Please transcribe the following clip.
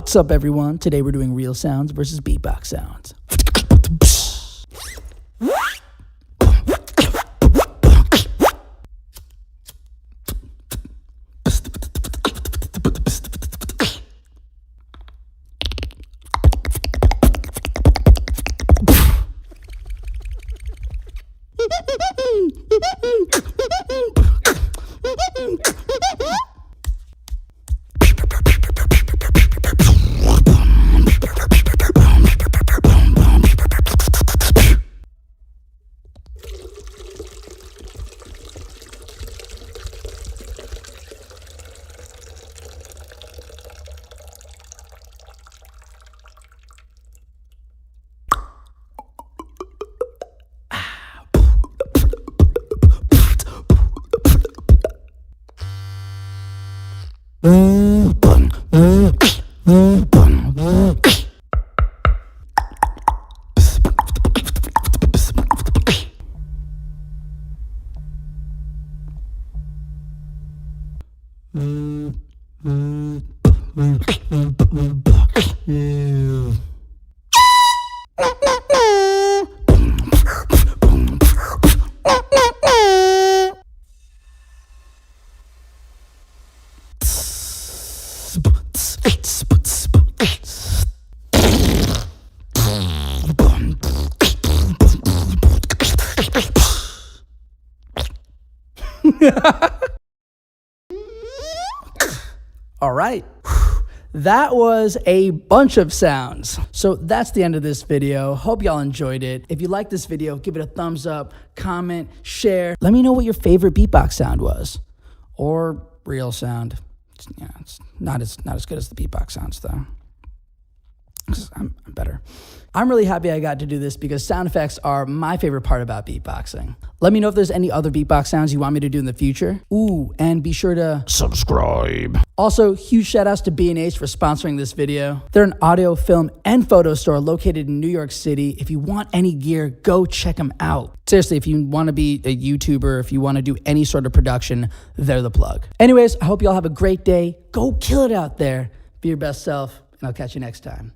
What's up, everyone? Today we're doing real sounds versus beatbox sounds. All right, that was a bunch of sounds. So that's the end of this video. Hope y'all enjoyed it. If you like this video, give it a thumbs up, comment, share. Let me know what your favorite beatbox sound was, or real sound. It's not as good as the beatbox sounds though. I'm better. I'm really happy I got to do this because sound effects are my favorite part about beatboxing. Let me know if there's any other beatbox sounds you want me to do in the future. Ooh, and be sure to subscribe. Also, huge shout outs to B&H for sponsoring this video. They're an audio, film, and photo store located in New York City. If you want any gear, go check them out. Seriously, if you want to be a YouTuber, if you want to do any sort of production, they're the plug. Anyways, I hope y'all have a great day. Go kill it out there. Be your best self, and I'll catch you next time.